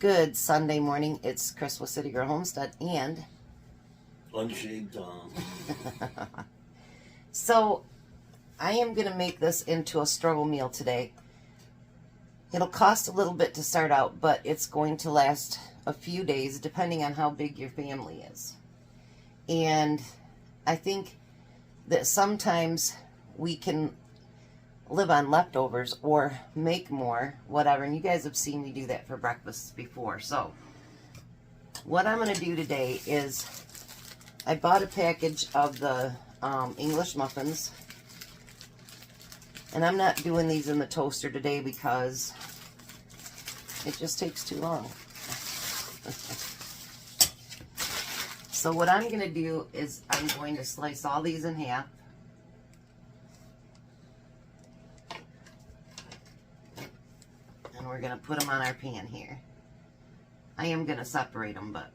Good Sunday morning. It's Chris with City Girl Homestead and Unshaved Tom. So I am going to make this into a struggle meal today. It'll cost a little bit to start out, but it's going to last a few days depending on how big your family is. And I think that sometimes we can live on leftovers or make more, whatever. And you guys have seen me do that for breakfast before. So what I'm going to do today is I bought a package of the English muffins. And I'm not doing these in the toaster today because it just takes too long. So what I'm going to do is I'm going to slice all these in half. And we're going to put them on our pan here. I am going to separate them, but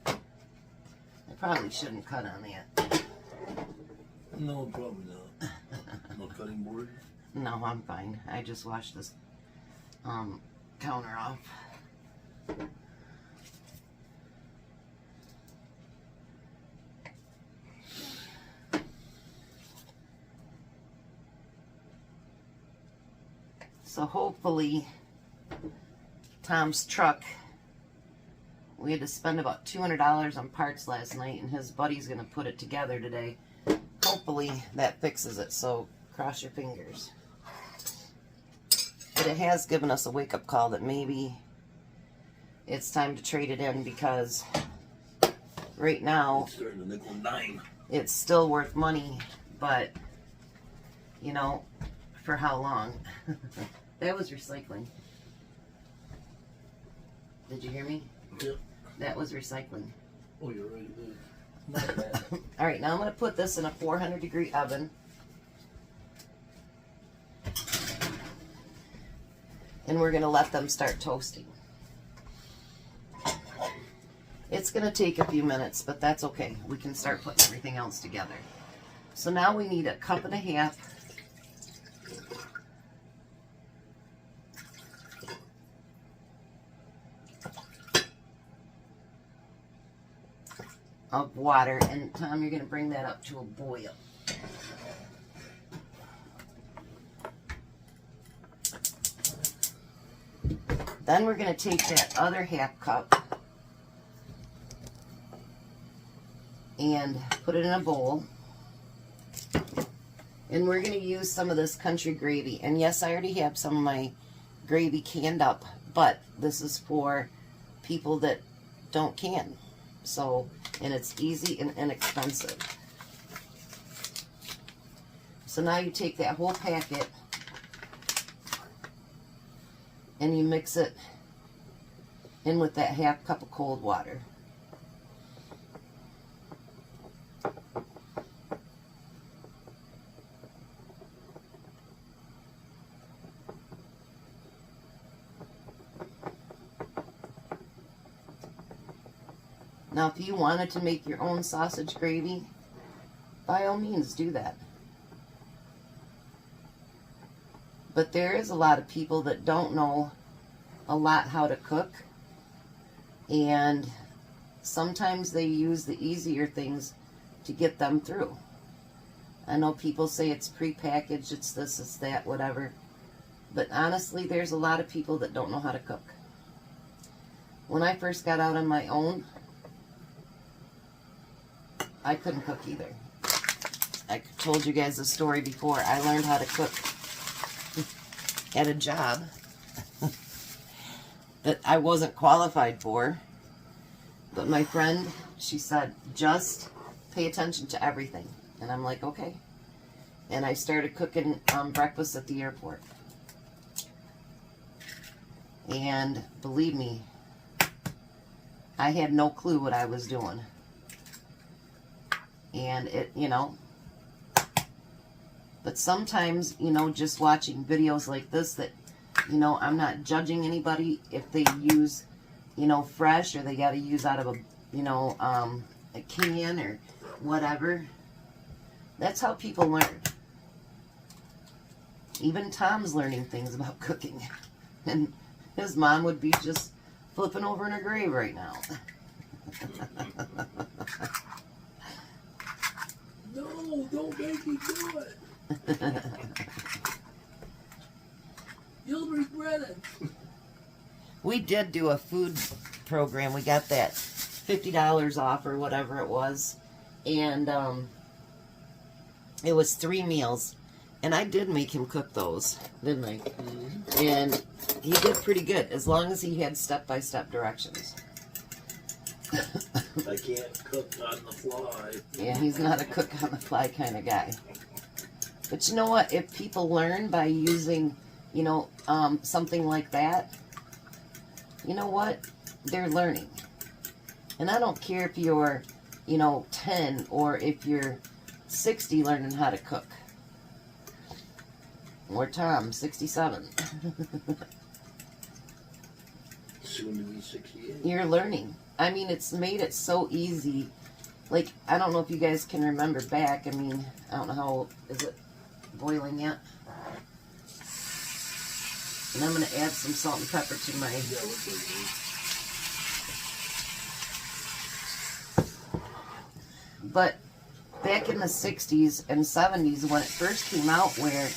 I probably shouldn't cut on that. No, probably not. No cutting board? No, I'm fine. I just washed this counter off. So hopefully Tom's truck, we had to spend about $200 on parts last night, and his buddy's going to put it together today. Hopefully that fixes it, so cross your fingers. But it has given us a wake-up call that maybe it's time to trade it in, because right now It's starting to nickel and dime. it's still worth money, but you know, for how long? That was recycling. Did you hear me? Yep. That was recycling. Oh, you're right. It is. Not bad. All right, now I'm going to put this in a 400-degree oven. And we're going to let them start toasting. It's going to take a few minutes, but that's okay. We can start putting everything else together. So now we need a cup and a half of water. And Tom, you're going to bring that up to a boil. Then we're going to take that other half cup and put it in a bowl. And we're going to use some of this country gravy. And yes, I already have some of my gravy canned up, but this is for people that don't can. So, and it's easy and inexpensive. So now you take that whole packet and you mix it in with that half cup of cold water. Now, if you wanted to make your own sausage gravy, by all means do that. But there is a lot of people that don't know a lot how to cook, and sometimes they use the easier things to get them through. I know people say it's prepackaged, it's this, it's that, whatever. But honestly, there's a lot of people that don't know how to cook. When I first got out on my own, I couldn't cook either. I told you guys the story before. I learned how to cook at a job that I wasn't qualified for. But my friend, she said, just pay attention to everything. And I'm like, okay. And I started cooking breakfast at the airport. And believe me, I had no clue what I was doing. And it, you know, but sometimes, you know, just watching videos like this that, you know, I'm not judging anybody if they use, you know, fresh or they got to use out of a, you know, a can or whatever. That's how people learn. Even Tom's learning things about cooking. And His mom would be just flipping over in her grave right now. No, don't make me do it. You'll regret it. We did do a food program. We got that $50 off or whatever it was. And it was 3 meals. And I did make him cook those, didn't I? Mm-hmm. And he did pretty good, as long as he had step-by-step directions. I can't cook on the fly. Yeah, he's not a cook on the fly kind of guy. But you know what? If people learn by using, you know, something like that, you know what? They're learning. And I don't care if you're, you know, 10 or if you're 60 learning how to cook. Or Tom, 67. Soon to be 68. You're learning. I mean, it's made it so easy. Like, I don't know if you guys can remember back. I mean, I don't know how, is it boiling yet? And I'm going to add some salt and pepper to my... Yeah, look at me. But back in the 60s and 70s, when it first came out, where,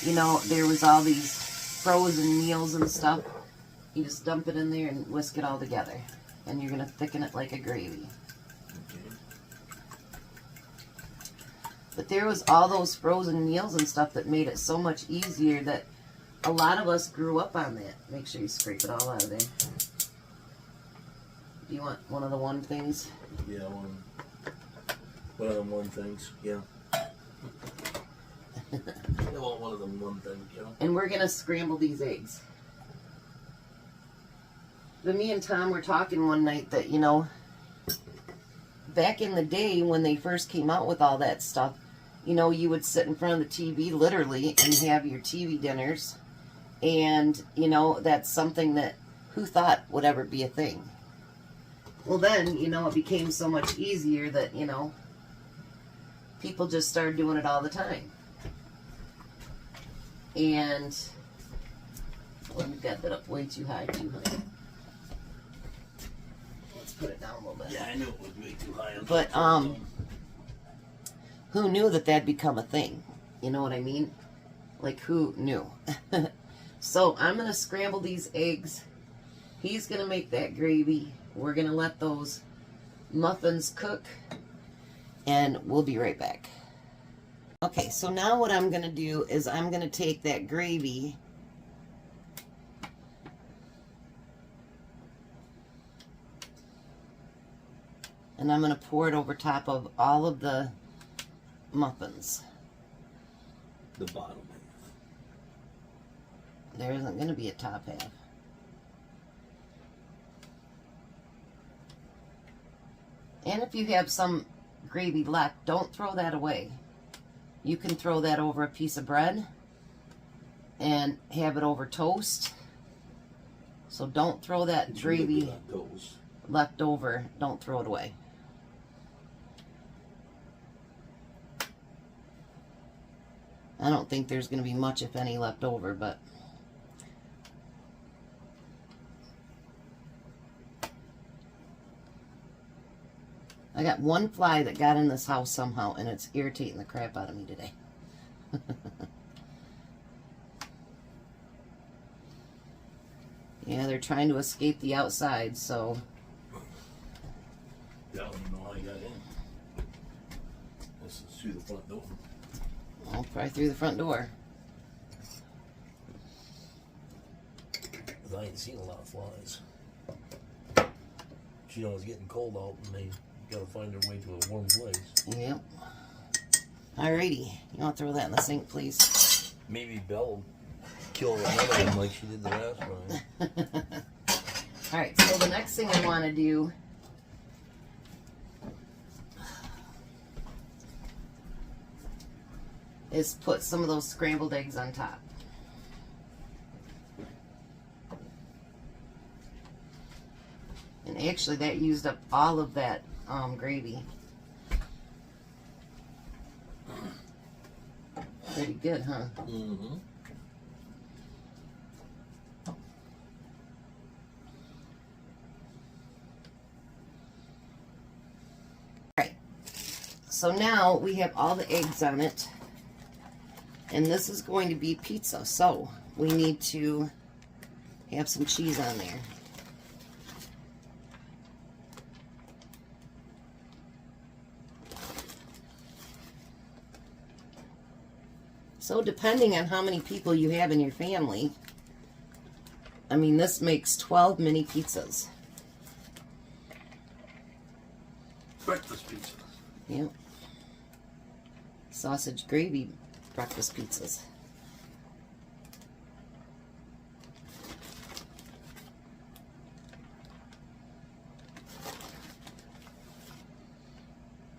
you know, there was all these frozen meals and stuff, you just dump it in there and whisk it all together. And you're going to thicken it like a gravy. Okay. But there was all those frozen meals and stuff that made it so much easier that a lot of us grew up on that. Make sure you scrape it all out of there. Do you want one of the one things? Yeah, one of them one things. Yeah. I want one of them one things, you know. And we're going to scramble these eggs. But me and Tom were talking one night that, you know, back in the day when they first came out with all that stuff, you know, you would sit in front of the TV literally and have your TV dinners. And, you know, that's something that who thought would ever be a thing? Well, then, you know, it became so much easier that, you know, people just started doing it all the time. And, well, we got that up way too high, too high. Let's put it down a little bit. Yeah, I knew it was way too high. But, who knew that that'd become a thing? You know what I mean? Like, who knew? So, I'm going to scramble these eggs. He's going to make that gravy. We're going to let those muffins cook. And we'll be right back. Okay, so now what I'm going to do is I'm going to take that gravy and I'm going to pour it over top of all of the muffins. The bottom half. There isn't going to be a top half. And if you have some gravy left, don't throw that away. You can throw that over a piece of bread and have it over toast. So don't throw that gravy left over. Don't throw it away. I don't think there's going to be much, if any, left over, but I got one fly that got in this house somehow, and it's irritating the crap out of me today. Yeah, they're trying to escape the outside, so... Yeah, I don't even know how I got in. This is through the front door. Well, probably through the front door. 'Cause I ain't seen a lot of flies. You know, it's getting cold out and they gotta find their way to a warm place. Yep. Alrighty. You want to throw that in the sink, please? Maybe Belle will kill another one like she did the last time. Alright, so the next thing I want to do is put some of those scrambled eggs on top. And actually that used up all of that gravy. Pretty good, huh? Mm-hmm. So now we have all the eggs on it. And this is going to be pizza. So we need to have some cheese on there. So depending on how many people you have in your family, I mean, this makes 12 mini pizzas. Breakfast pizza. Yep. Sausage gravy breakfast pizzas.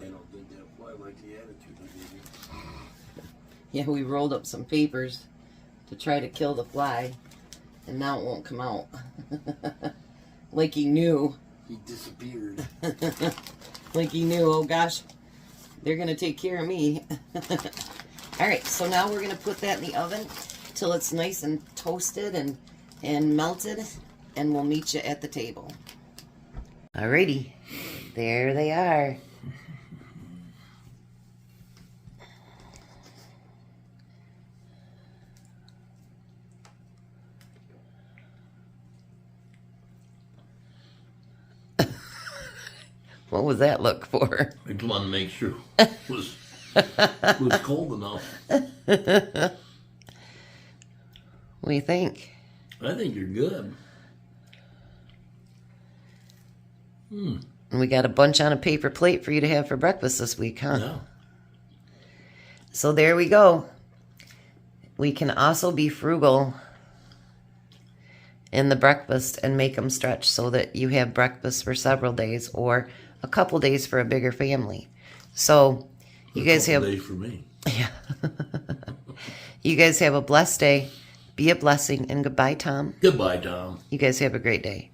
I don't think that fly like the attitude I gave you. Yeah, we rolled up some papers to try to kill the fly, and now it won't come out. Like he knew. He disappeared. Like he knew, oh gosh, they're going to take care of me. Alright, so now we're going to put that in the oven till it's nice and toasted and melted, and we'll meet you at the table. Alrighty, there they are. What was that look for? I just wanted to make sure it was cold enough. What do you think? I think you're good. And we got a bunch on a paper plate for you to have for breakfast this week, huh? Yeah. So there we go. We can also be frugal in the breakfast and make them stretch so that you have breakfast for several days or a couple days for a bigger family. So you guys have... day for me. Yeah. You guys have a blessed day. Be a blessing, and goodbye, Tom. Goodbye, Tom. You guys have a great day.